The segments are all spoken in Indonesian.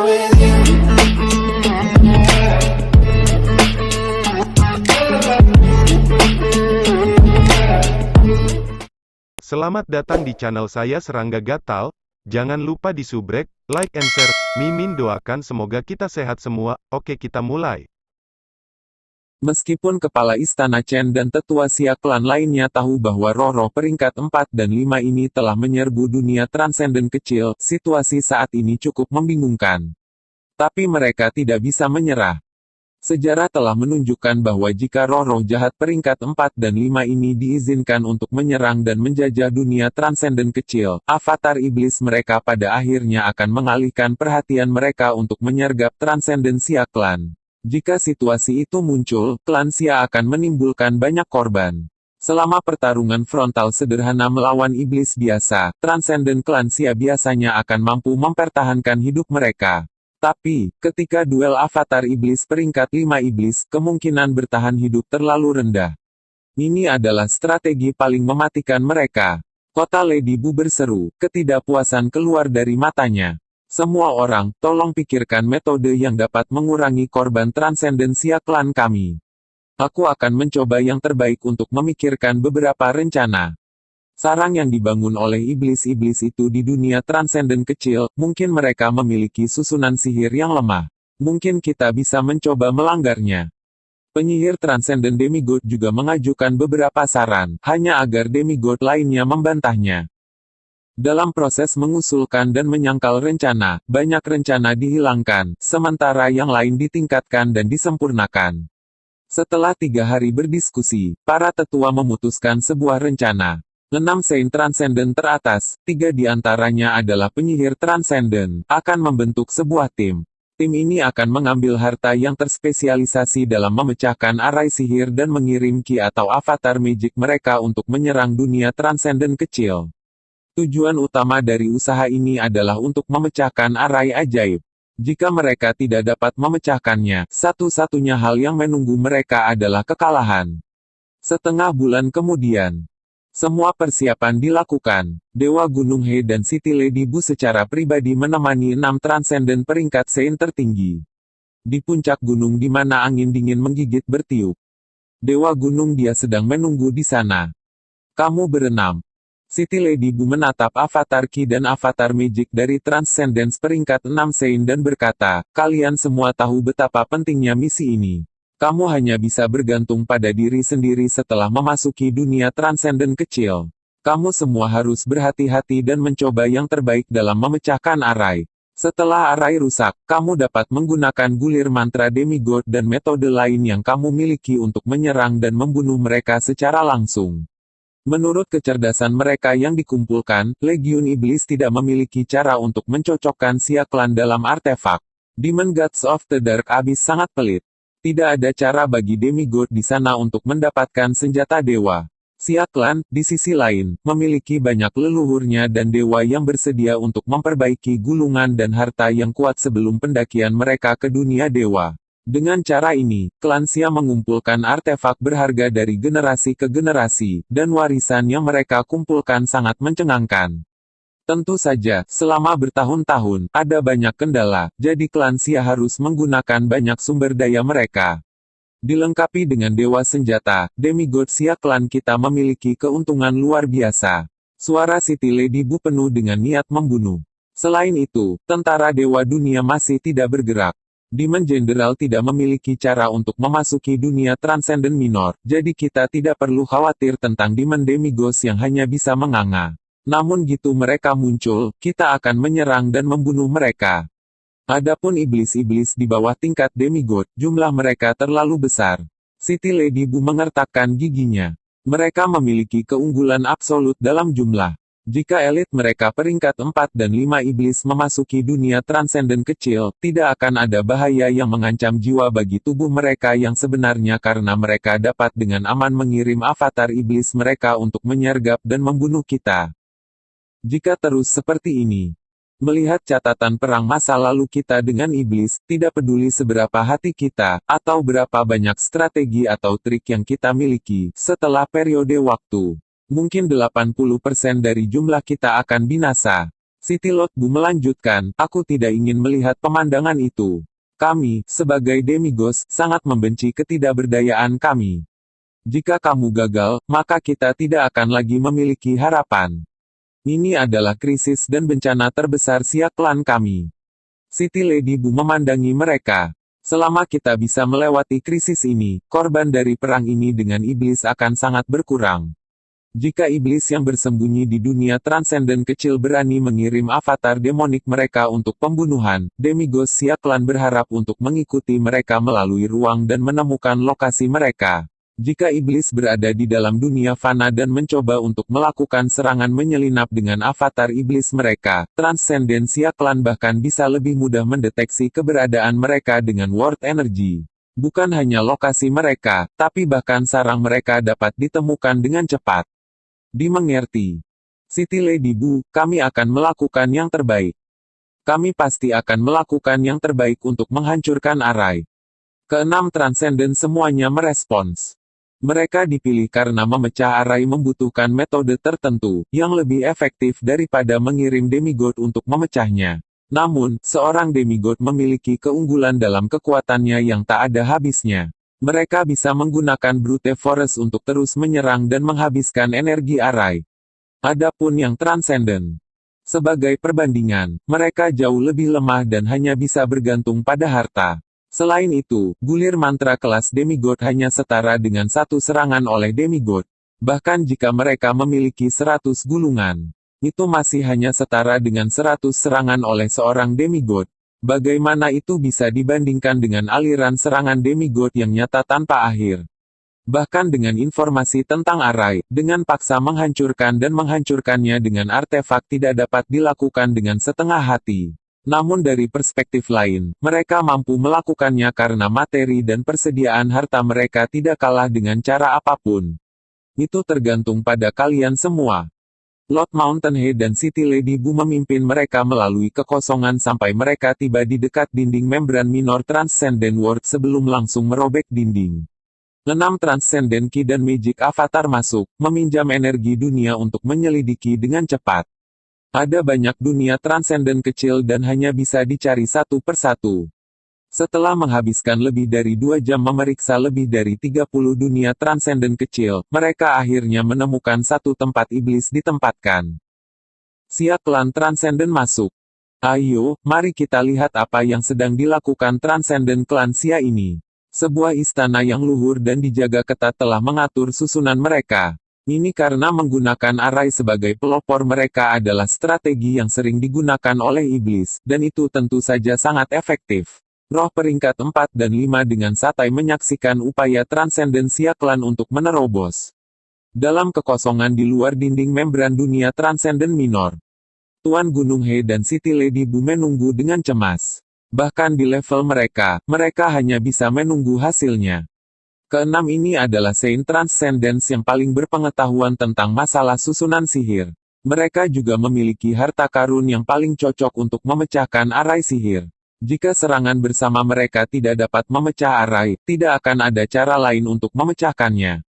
with you. Selamat datang di channel saya Serangga Gatal. Jangan lupa di subrek, like and share. Mimin doakan semoga kita sehat semua. Oke, kita mulai. Meskipun Kepala Istana Chen dan Tetua Xia Klan lainnya tahu bahwa roh-roh peringkat 4 dan 5 ini telah menyerbu dunia transenden kecil, situasi saat ini cukup membingungkan. Tapi mereka tidak bisa menyerah. Sejarah telah menunjukkan bahwa jika roh-roh jahat peringkat 4 dan 5 ini diizinkan untuk menyerang dan menjajah dunia transenden kecil, avatar iblis mereka pada akhirnya akan mengalihkan perhatian mereka untuk menyergap transenden Xia Klan. Jika situasi itu muncul, klan Xia akan menimbulkan banyak korban. Selama pertarungan frontal sederhana melawan iblis biasa, transenden klan Xia biasanya akan mampu mempertahankan hidup mereka. Tapi, ketika duel avatar iblis peringkat 5 iblis, kemungkinan bertahan hidup terlalu rendah. Ini adalah strategi paling mematikan mereka. Kota Lady Bu berseru, ketidakpuasan keluar dari matanya. Semua orang, tolong pikirkan metode yang dapat mengurangi korban transendensia klan kami. Aku akan mencoba yang terbaik untuk memikirkan beberapa rencana. Sarang yang dibangun oleh iblis-iblis itu di dunia transenden kecil, mungkin mereka memiliki susunan sihir yang lemah. Mungkin kita bisa mencoba melanggarnya. Penyihir transenden demigod juga mengajukan beberapa saran, hanya agar demigod lainnya membantahnya. Dalam proses mengusulkan dan menyangkal rencana, banyak rencana dihilangkan, sementara yang lain ditingkatkan dan disempurnakan. Setelah 3 hari berdiskusi, para tetua memutuskan sebuah rencana. 6 Saint Transcendent teratas, 3 diantaranya adalah penyihir Transcendent, akan membentuk sebuah tim. Tim ini akan mengambil harta yang terspesialisasi dalam memecahkan arai sihir dan mengirim ki atau avatar magic mereka untuk menyerang dunia Transcendent kecil. Tujuan utama dari usaha ini adalah untuk memecahkan arai ajaib. Jika mereka tidak dapat memecahkannya, satu-satunya hal yang menunggu mereka adalah kekalahan. Setengah bulan kemudian, semua persiapan dilakukan. Dewa Gunung He dan Siti Lady Bu secara pribadi menemani 6 transenden peringkat Saint tertinggi. Di puncak gunung di mana angin dingin menggigit bertiup. Dewa Gunung dia sedang menunggu di sana. Kamu berenam. Siti Lady Bu menatap avatar Ki dan avatar Magic dari Transcendence peringkat 6 Saint dan berkata, kalian semua tahu betapa pentingnya misi ini. Kamu hanya bisa bergantung pada diri sendiri setelah memasuki dunia transenden kecil. Kamu semua harus berhati-hati dan mencoba yang terbaik dalam memecahkan arai. Setelah arai rusak, kamu dapat menggunakan gulir mantra demigod dan metode lain yang kamu miliki untuk menyerang dan membunuh mereka secara langsung. Menurut kecerdasan mereka yang dikumpulkan, Legiun Iblis tidak memiliki cara untuk mencocokkan Xia Klan dalam artefak. Demon Gods of the Dark Abyss sangat pelit. Tidak ada cara bagi demigod di sana untuk mendapatkan senjata dewa. Xia Klan, di sisi lain, memiliki banyak leluhurnya dan dewa yang bersedia untuk memperbaiki gulungan dan harta yang kuat sebelum pendakian mereka ke dunia dewa. Dengan cara ini, klan Xia mengumpulkan artefak berharga dari generasi ke generasi, dan warisan yang mereka kumpulkan sangat mencengangkan. Tentu saja, selama bertahun-tahun, ada banyak kendala, jadi klan Xia harus menggunakan banyak sumber daya mereka. Dilengkapi dengan dewa senjata, demigod Xia Klan kita memiliki keuntungan luar biasa. Suara Siti Lady Bu penuh dengan niat membunuh. Selain itu, tentara dewa dunia masih tidak bergerak. Demon General tidak memiliki cara untuk memasuki dunia Transcendent Minor, jadi kita tidak perlu khawatir tentang Demon Demigods yang hanya bisa menganga. Namun gitu mereka muncul, kita akan menyerang dan membunuh mereka. Adapun iblis-iblis di bawah tingkat demigod, jumlah mereka terlalu besar. Siti Lady Bu mengertakkan giginya. Mereka memiliki keunggulan absolut dalam jumlah. Jika elit mereka peringkat 4 dan 5 iblis memasuki dunia transenden kecil, tidak akan ada bahaya yang mengancam jiwa bagi tubuh mereka yang sebenarnya karena mereka dapat dengan aman mengirim avatar iblis mereka untuk menyergap dan membunuh kita. Jika terus seperti ini, melihat catatan perang masa lalu kita dengan iblis, tidak peduli seberapa hati kita, atau berapa banyak strategi atau trik yang kita miliki, setelah periode waktu, mungkin 80% dari jumlah kita akan binasa. Siti Lord Bu melanjutkan, aku tidak ingin melihat pemandangan itu. Kami, sebagai demigos, sangat membenci ketidakberdayaan kami. Jika kamu gagal, maka kita tidak akan lagi memiliki harapan. Ini adalah krisis dan bencana terbesar Siak klan kami. Siti Lady Bu memandangi mereka. Selama kita bisa melewati krisis ini, korban dari perang ini dengan iblis akan sangat berkurang. Jika iblis yang bersembunyi di dunia transenden kecil berani mengirim avatar demonik mereka untuk pembunuhan, demigos Siak klan berharap untuk mengikuti mereka melalui ruang dan menemukan lokasi mereka. Jika iblis berada di dalam dunia fana dan mencoba untuk melakukan serangan menyelinap dengan avatar iblis mereka, transenden Siak klan bahkan bisa lebih mudah mendeteksi keberadaan mereka dengan word energy. Bukan hanya lokasi mereka, tapi bahkan sarang mereka dapat ditemukan dengan cepat. Dimengerti. Siti Lady Bu, kami akan melakukan yang terbaik. Kami pasti akan melakukan yang terbaik untuk menghancurkan Arai. Keenam transenden semuanya merespons. Mereka dipilih karena memecah Arai membutuhkan metode tertentu, yang lebih efektif daripada mengirim demigod untuk memecahnya. Namun, seorang demigod memiliki keunggulan dalam kekuatannya yang tak ada habisnya. Mereka bisa menggunakan brute force untuk terus menyerang dan menghabiskan energi Arai. Adapun yang transenden. Sebagai perbandingan, mereka jauh lebih lemah dan hanya bisa bergantung pada harta. Selain itu, gulir mantra kelas demigod hanya setara dengan satu serangan oleh demigod. Bahkan jika mereka memiliki 100 gulungan, itu masih hanya setara dengan 100 serangan oleh seorang demigod. Bagaimana itu bisa dibandingkan dengan aliran serangan demigod yang nyata tanpa akhir? Bahkan dengan informasi tentang Arai, dengan paksa menghancurkan dan menghancurkannya dengan artefak tidak dapat dilakukan dengan setengah hati. Namun dari perspektif lain, mereka mampu melakukannya karena materi dan persediaan harta mereka tidak kalah dengan cara apapun. Itu tergantung pada kalian semua. Lord Mountainhead dan Siti Lady Bu memimpin mereka melalui kekosongan sampai mereka tiba di dekat dinding membran minor Transcendent World sebelum langsung merobek dinding. 6 Transcendent Ki dan Magic Avatar masuk, meminjam energi dunia untuk menyelidiki dengan cepat. Ada banyak dunia transenden kecil dan hanya bisa dicari satu persatu. Setelah menghabiskan lebih dari 2 jam memeriksa lebih dari 30 dunia transenden kecil, mereka akhirnya menemukan satu tempat iblis ditempatkan. Siak klan transenden masuk. Ayo, mari kita lihat apa yang sedang dilakukan transenden klan Sia ini. Sebuah istana yang luhur dan dijaga ketat telah mengatur susunan mereka. Ini karena menggunakan Arai sebagai pelopor mereka adalah strategi yang sering digunakan oleh iblis, dan itu tentu saja sangat efektif. Roh peringkat 4 dan 5 dengan santai menyaksikan upaya transendensia klan untuk menerobos. Dalam kekosongan di luar dinding membran dunia transenden minor, Tuan Gunung He dan Siti Lady Bu menunggu dengan cemas. Bahkan di level mereka hanya bisa menunggu hasilnya. Keenam ini adalah Saint Transcendence yang paling berpengetahuan tentang masalah susunan sihir. Mereka juga memiliki harta karun yang paling cocok untuk memecahkan Arai sihir. Jika serangan bersama mereka tidak dapat memecah Arai, tidak akan ada cara lain untuk memecahkannya.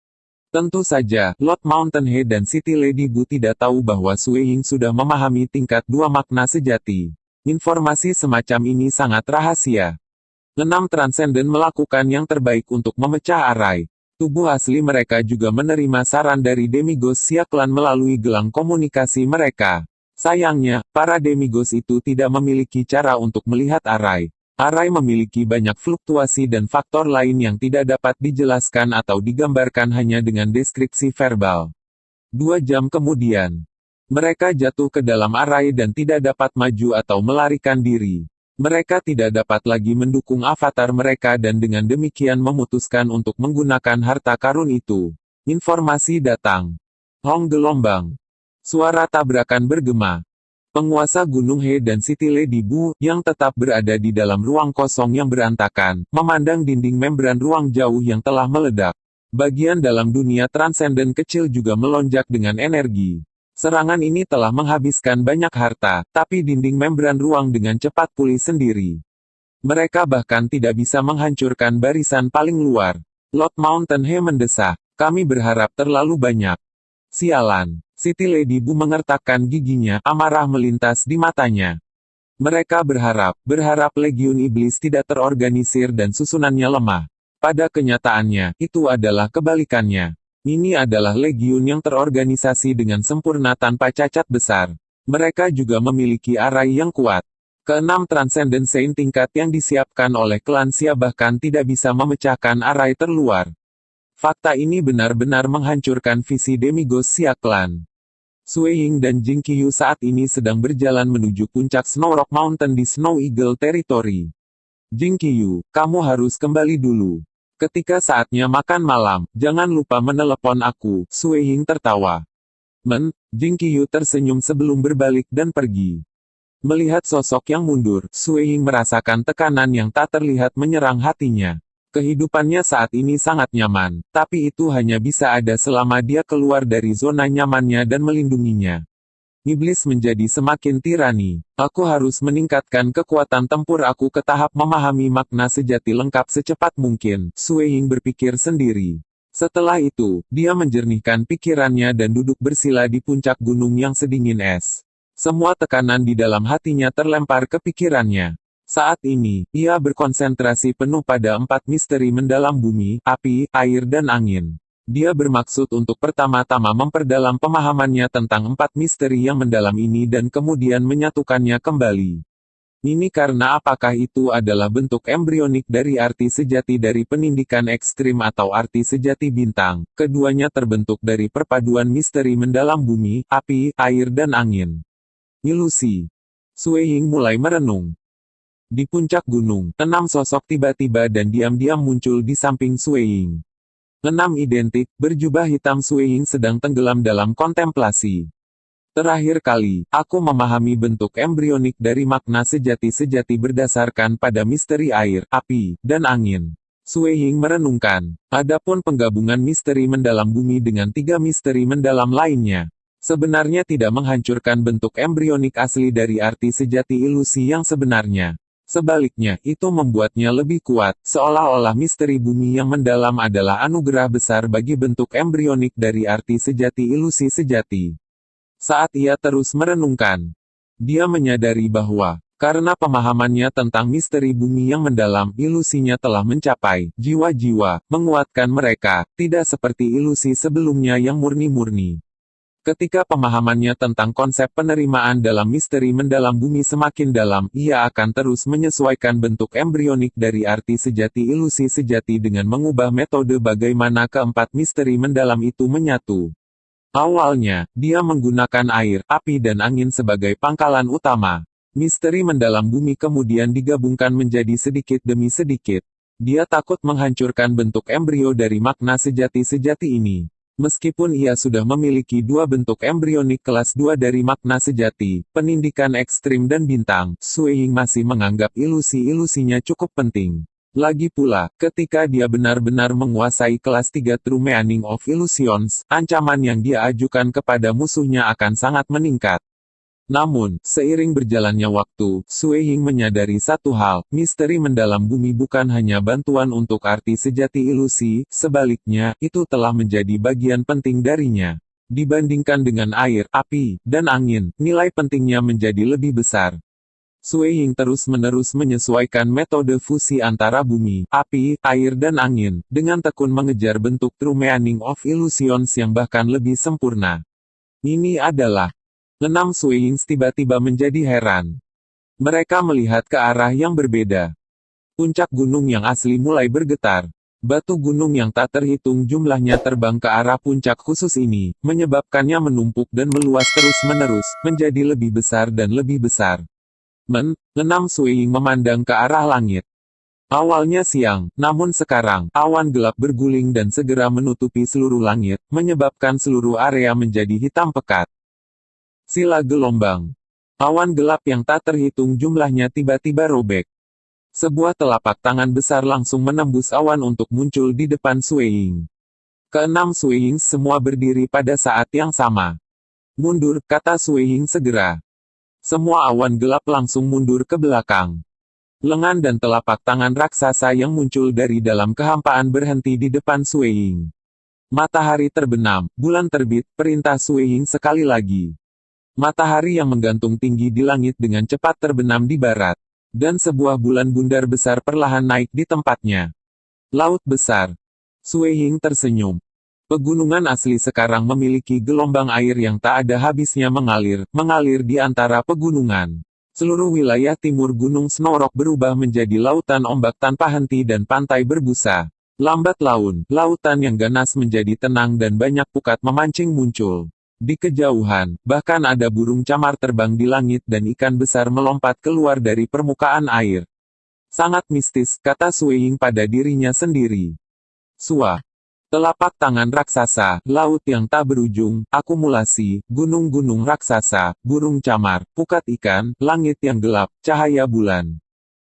Tentu saja, Lord Mountainhead dan Siti Lady Bu tidak tahu bahwa Sui Ying sudah memahami tingkat 2 makna sejati. Informasi semacam ini sangat rahasia. 6 Transcendent melakukan yang terbaik untuk memecah Arai. Tubuh asli mereka juga menerima saran dari demigos Siak klan melalui gelang komunikasi mereka. Sayangnya, para demigos itu tidak memiliki cara untuk melihat Arai. Arai memiliki banyak fluktuasi dan faktor lain yang tidak dapat dijelaskan atau digambarkan hanya dengan deskripsi verbal. 2 jam kemudian, mereka jatuh ke dalam Arai dan tidak dapat maju atau melarikan diri. Mereka tidak dapat lagi mendukung avatar mereka dan dengan demikian memutuskan untuk menggunakan harta karun itu. Informasi datang. Hong gelombang. Suara tabrakan bergema. Penguasa Gunung He dan Siti Lady Bu, yang tetap berada di dalam ruang kosong yang berantakan, memandang dinding membran ruang jauh yang telah meledak. Bagian dalam dunia transenden kecil juga melonjak dengan energi. Serangan ini telah menghabiskan banyak harta, tapi dinding membran ruang dengan cepat pulih sendiri. Mereka bahkan tidak bisa menghancurkan barisan paling luar. Lord Mountain He mendesak, kami berharap terlalu banyak. Sialan. Siti Lady Bu mengertakkan giginya, amarah melintas di matanya. Mereka berharap Legiun Iblis tidak terorganisir dan susunannya lemah. Pada kenyataannya, itu adalah kebalikannya. Ini adalah Legiun yang terorganisasi dengan sempurna tanpa cacat besar. Mereka juga memiliki arai yang kuat. Keenam Transcendent Saint tingkat yang disiapkan oleh klan Xia bahkan tidak bisa memecahkan arai terluar. Fakta ini benar-benar menghancurkan visi Demigod Xia Clan. Sui Ying dan Jing Qiyu saat ini sedang berjalan menuju puncak Snow Rock Mountain di Snow Eagle Territory. Jing Qiyu, kamu harus kembali dulu. Ketika saatnya makan malam, jangan lupa menelepon aku, Sui Ying tertawa. Jing Qiyu tersenyum sebelum berbalik dan pergi. Melihat sosok yang mundur, Sui Ying merasakan tekanan yang tak terlihat menyerang hatinya. Kehidupannya saat ini sangat nyaman, tapi itu hanya bisa ada selama dia keluar dari zona nyamannya dan melindunginya. Iblis menjadi semakin tirani. Aku harus meningkatkan kekuatan tempur aku ke tahap memahami makna sejati lengkap secepat mungkin, Sui Ying berpikir sendiri. Setelah itu, dia menjernihkan pikirannya dan duduk bersila di puncak gunung yang sedingin es. Semua tekanan di dalam hatinya terlempar ke pikirannya. Saat ini, ia berkonsentrasi penuh pada 4 misteri mendalam bumi, api, air dan angin. Dia bermaksud untuk pertama-tama memperdalam pemahamannya tentang 4 misteri yang mendalam ini dan kemudian menyatukannya kembali. Ini karena apakah itu adalah bentuk embrionik dari arti sejati dari penindikan ekstrim atau arti sejati bintang, keduanya terbentuk dari perpaduan misteri mendalam bumi, api, air dan angin. Ilusi. Sui Ying mulai merenung. Di puncak gunung, 6 sosok tiba-tiba dan diam-diam muncul di samping Sui Ying. 6 identik, berjubah hitam. Sui Ying sedang tenggelam dalam kontemplasi. Terakhir kali, aku memahami bentuk embrionik dari makna sejati-sejati berdasarkan pada misteri air, api, dan angin. Sui Ying merenungkan. Adapun penggabungan misteri mendalam bumi dengan 3 misteri mendalam lainnya, sebenarnya tidak menghancurkan bentuk embrionik asli dari arti sejati ilusi yang sebenarnya. Sebaliknya, itu membuatnya lebih kuat, seolah-olah misteri bumi yang mendalam adalah anugerah besar bagi bentuk embrionik dari arti sejati ilusi sejati. Saat ia terus merenungkan, dia menyadari bahwa, karena pemahamannya tentang misteri bumi yang mendalam, ilusinya telah mencapai jiwa-jiwa, menguatkan mereka, tidak seperti ilusi sebelumnya yang murni-murni. Ketika pemahamannya tentang konsep penerimaan dalam misteri mendalam bumi semakin dalam, ia akan terus menyesuaikan bentuk embrionik dari arti sejati ilusi sejati dengan mengubah metode bagaimana keempat misteri mendalam itu menyatu. Awalnya, dia menggunakan air, api dan angin sebagai pangkalan utama. Misteri mendalam bumi kemudian digabungkan menjadi sedikit demi sedikit. Dia takut menghancurkan bentuk embrio dari makna sejati-sejati ini. Meskipun ia sudah memiliki 2 bentuk embrionik kelas 2 dari makna sejati, penindikan ekstrim dan bintang, Sui Ying masih menganggap ilusi-ilusinya cukup penting. Lagi pula, ketika dia benar-benar menguasai kelas 3 True Meaning of Illusions, ancaman yang dia ajukan kepada musuhnya akan sangat meningkat. Namun, seiring berjalannya waktu, Sui Ying menyadari satu hal, misteri mendalam bumi bukan hanya bantuan untuk arti sejati ilusi, sebaliknya, itu telah menjadi bagian penting darinya. Dibandingkan dengan air, api, dan angin, nilai pentingnya menjadi lebih besar. Sui Ying terus-menerus menyesuaikan metode fusi antara bumi, api, air dan angin, dengan tekun mengejar bentuk True Meaning of Illusions yang bahkan lebih sempurna. Ini adalah 6 Sui Ying tiba-tiba menjadi heran. Mereka melihat ke arah yang berbeda. Puncak gunung yang asli mulai bergetar. Batu gunung yang tak terhitung jumlahnya terbang ke arah puncak khusus ini, menyebabkannya menumpuk dan meluas terus-menerus, menjadi lebih besar dan lebih besar. 6 Sui Ying memandang ke arah langit. Awalnya siang, namun sekarang, awan gelap berguling dan segera menutupi seluruh langit, menyebabkan seluruh area menjadi hitam pekat. Sila gelombang. Awan gelap yang tak terhitung jumlahnya tiba-tiba robek. Sebuah telapak tangan besar langsung menembus awan untuk muncul di depan Sui Ying. Keenam Sui Ying semua berdiri pada saat yang sama. Mundur, kata Sui Ying segera. Semua awan gelap langsung mundur ke belakang. Lengan dan telapak tangan raksasa yang muncul dari dalam kehampaan berhenti di depan Sui Ying. Matahari terbenam, bulan terbit, perintah Sui Ying sekali lagi. Matahari yang menggantung tinggi di langit dengan cepat terbenam di barat. Dan sebuah bulan bundar besar perlahan naik di tempatnya. Laut besar. Sui Ying tersenyum. Pegunungan asli sekarang memiliki gelombang air yang tak ada habisnya mengalir di antara pegunungan. Seluruh wilayah timur Gunung Snorok berubah menjadi lautan ombak tanpa henti dan pantai berbusa. Lambat laun, lautan yang ganas menjadi tenang dan banyak pukat memancing muncul. Di kejauhan, bahkan ada burung camar terbang di langit dan ikan besar melompat keluar dari permukaan air. Sangat mistis, kata Sui Ying pada dirinya sendiri. Sua. Telapak tangan raksasa, laut yang tak berujung, akumulasi, gunung-gunung raksasa, burung camar, pukat ikan, langit yang gelap, cahaya bulan.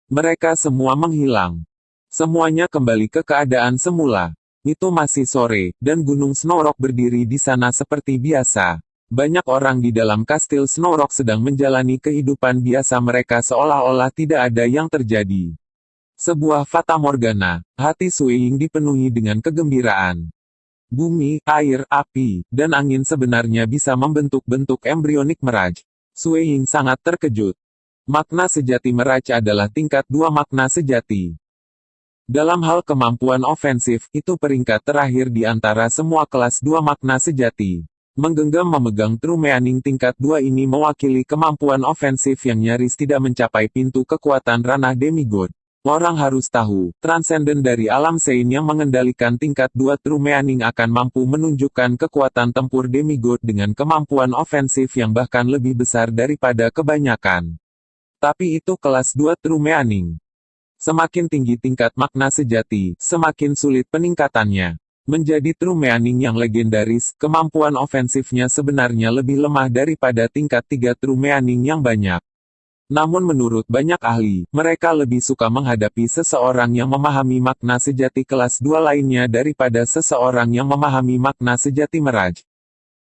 Mereka semua menghilang. Semuanya kembali ke keadaan semula. Itu masih sore, dan Gunung Snorok berdiri di sana seperti biasa. Banyak orang di dalam kastil Snorok sedang menjalani kehidupan biasa mereka seolah-olah tidak ada yang terjadi. Sebuah fatamorgana, hati Sui Ying dipenuhi dengan kegembiraan. Bumi, air, api, dan angin sebenarnya bisa membentuk-bentuk embrionik Mirage. Sui Ying sangat terkejut. Makna sejati Mirage adalah tingkat 2 makna sejati. Dalam hal kemampuan ofensif, itu peringkat terakhir di antara semua kelas 2 makna sejati. Menggenggam memegang True Meaning tingkat 2 ini mewakili kemampuan ofensif yang nyaris tidak mencapai pintu kekuatan ranah demigod. Orang harus tahu, transenden dari alam Sein yang mengendalikan tingkat 2 True Meaning akan mampu menunjukkan kekuatan tempur demigod dengan kemampuan ofensif yang bahkan lebih besar daripada kebanyakan. Tapi itu kelas 2 True Meaning. Semakin tinggi tingkat makna sejati, semakin sulit peningkatannya. Menjadi True Meaning yang legendaris, kemampuan ofensifnya sebenarnya lebih lemah daripada tingkat 3 True Meaning yang banyak. Namun menurut banyak ahli, mereka lebih suka menghadapi seseorang yang memahami makna sejati kelas 2 lainnya daripada seseorang yang memahami makna sejati Mirage.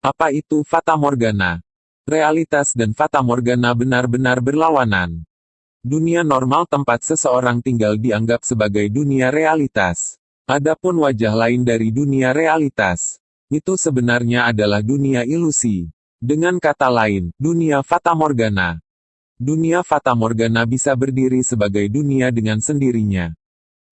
Apa itu Fatamorgana? Realitas dan Fatamorgana benar-benar berlawanan. Dunia normal tempat seseorang tinggal dianggap sebagai dunia realitas. Adapun wajah lain dari dunia realitas, itu sebenarnya adalah dunia ilusi. Dengan kata lain, dunia Fatamorgana. Dunia Fatamorgana bisa berdiri sebagai dunia dengan sendirinya.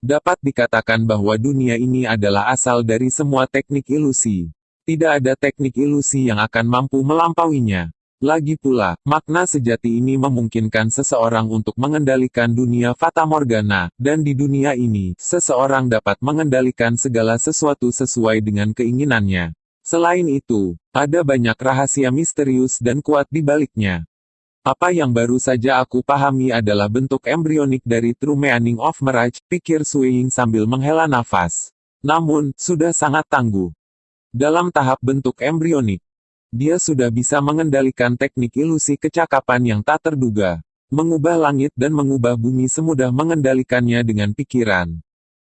Dapat dikatakan bahwa dunia ini adalah asal dari semua teknik ilusi. Tidak ada teknik ilusi yang akan mampu melampauinya. Lagi pula, makna sejati ini memungkinkan seseorang untuk mengendalikan dunia Fatamorgana, dan di dunia ini, seseorang dapat mengendalikan segala sesuatu sesuai dengan keinginannya. Selain itu, ada banyak rahasia misterius dan kuat di baliknya. Apa yang baru saja aku pahami adalah bentuk embrionik dari True Meaning of Mirage, pikir Sui Ying sambil menghela nafas. Namun, sudah sangat tangguh. Dalam tahap bentuk embrionik, dia sudah bisa mengendalikan teknik ilusi kecakapan yang tak terduga. Mengubah langit dan mengubah bumi semudah mengendalikannya dengan pikiran.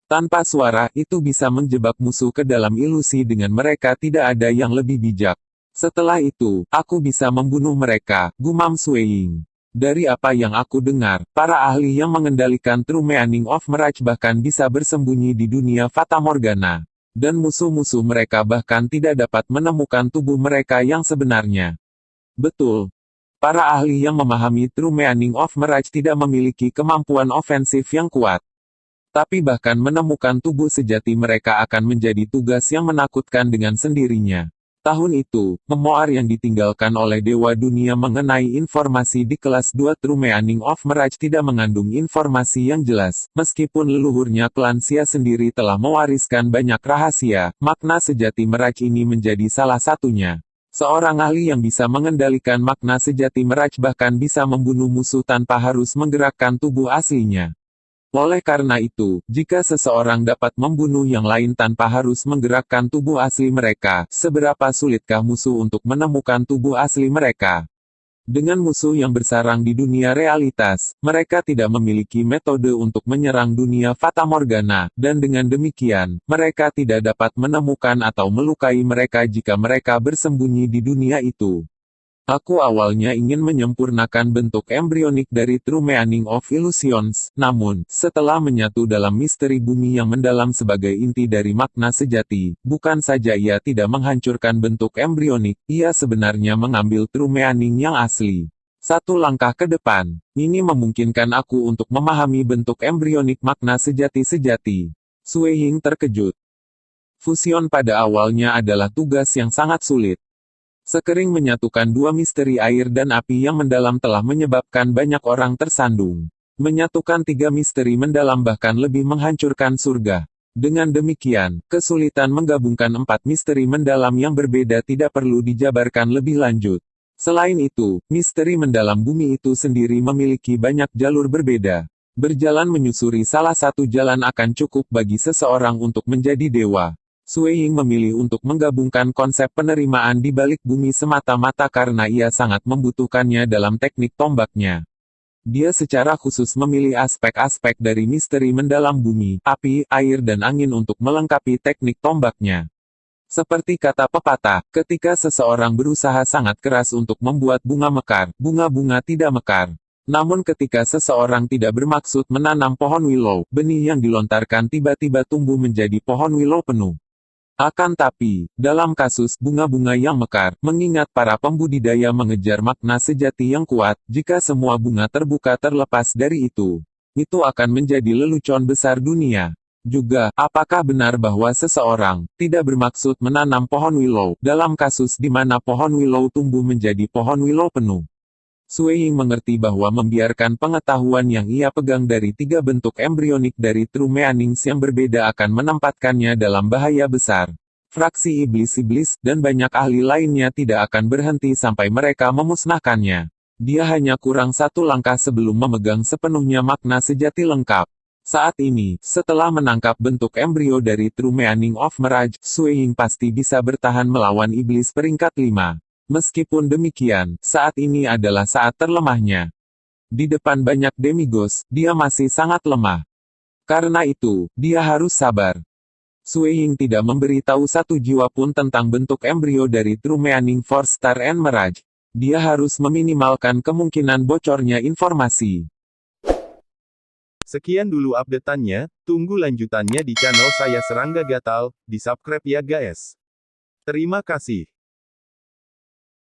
Tanpa suara, itu bisa menjebak musuh ke dalam ilusi dengan mereka tidak ada yang lebih bijak. Setelah itu, aku bisa membunuh mereka, gumam Sui Ying. Dari apa yang aku dengar, para ahli yang mengendalikan True Meaning of Mirage bahkan bisa bersembunyi di dunia Fatamorgana. Dan musuh-musuh mereka bahkan tidak dapat menemukan tubuh mereka yang sebenarnya. Betul. Para ahli yang memahami True Meaning of Mirage tidak memiliki kemampuan ofensif yang kuat. Tapi bahkan menemukan tubuh sejati mereka akan menjadi tugas yang menakutkan dengan sendirinya. Tahun itu, memoir yang ditinggalkan oleh Dewa Dunia mengenai informasi di kelas 2 True Meaning of Mirage tidak mengandung informasi yang jelas. Meskipun leluhurnya klan Xia sendiri telah mewariskan banyak rahasia, makna sejati Mirage ini menjadi salah satunya. Seorang ahli yang bisa mengendalikan makna sejati Mirage bahkan bisa membunuh musuh tanpa harus menggerakkan tubuh aslinya. Oleh karena itu, jika seseorang dapat membunuh yang lain tanpa harus menggerakkan tubuh asli mereka, seberapa sulitkah musuh untuk menemukan tubuh asli mereka? Dengan musuh yang bersarang di dunia realitas, mereka tidak memiliki metode untuk menyerang dunia Fatamorgana, dan dengan demikian, mereka tidak dapat menemukan atau melukai mereka jika mereka bersembunyi di dunia itu. Aku awalnya ingin menyempurnakan bentuk embrionik dari True Meaning of Illusions, namun, setelah menyatu dalam misteri bumi yang mendalam sebagai inti dari makna sejati, bukan saja ia tidak menghancurkan bentuk embrionik, ia sebenarnya mengambil True Meaning yang asli. Satu langkah ke depan, ini memungkinkan aku untuk memahami bentuk embrionik makna sejati-sejati. Sui Ying terkejut. Fusion pada awalnya adalah tugas yang sangat sulit. Sekering menyatukan dua misteri air dan api yang mendalam telah menyebabkan banyak orang tersandung. Menyatukan tiga misteri mendalam bahkan lebih menghancurkan surga. Dengan demikian, kesulitan menggabungkan empat misteri mendalam yang berbeda tidak perlu dijabarkan lebih lanjut. Selain itu, misteri mendalam bumi itu sendiri memiliki banyak jalur berbeda. Berjalan menyusuri salah satu jalan akan cukup bagi seseorang untuk menjadi dewa. Sui Ying memilih untuk menggabungkan konsep penerimaan di balik bumi semata-mata karena ia sangat membutuhkannya dalam teknik tombaknya. Dia secara khusus memilih aspek-aspek dari misteri mendalam bumi, api, air dan angin untuk melengkapi teknik tombaknya. Seperti kata pepatah, ketika seseorang berusaha sangat keras untuk membuat bunga mekar, bunga-bunga tidak mekar. Namun ketika seseorang tidak bermaksud menanam pohon willow, benih yang dilontarkan tiba-tiba tumbuh menjadi pohon willow penuh. Akan tapi, dalam kasus bunga-bunga yang mekar, mengingat para pembudidaya mengejar makna sejati yang kuat, jika semua bunga terbuka terlepas dari itu akan menjadi lelucon besar dunia. Juga, apakah benar bahwa seseorang tidak bermaksud menanam pohon willow, dalam kasus di mana pohon willow tumbuh menjadi pohon willow penuh? Sui Ying mengerti bahwa membiarkan pengetahuan yang ia pegang dari tiga bentuk embrionik dari True Meanings yang berbeda akan menempatkannya dalam bahaya besar. Fraksi iblis-iblis, dan banyak ahli lainnya tidak akan berhenti sampai mereka memusnahkannya. Dia hanya kurang satu langkah sebelum memegang sepenuhnya makna sejati lengkap. Saat ini, setelah menangkap bentuk embrio dari True Meaning of Mirage, Sui Ying pasti bisa bertahan melawan iblis peringkat 5. Meskipun demikian, saat ini adalah saat terlemahnya. Di depan banyak demigods, dia masih sangat lemah. Karena itu, dia harus sabar. Sui Ying tidak memberitahu satu jiwa pun tentang bentuk embrio dari True Meaning for Star and Mirage. Dia harus meminimalkan kemungkinan bocornya informasi. Sekian dulu updateannya, tunggu lanjutannya di channel saya Serangga Gatal, di subscribe ya guys. Terima kasih.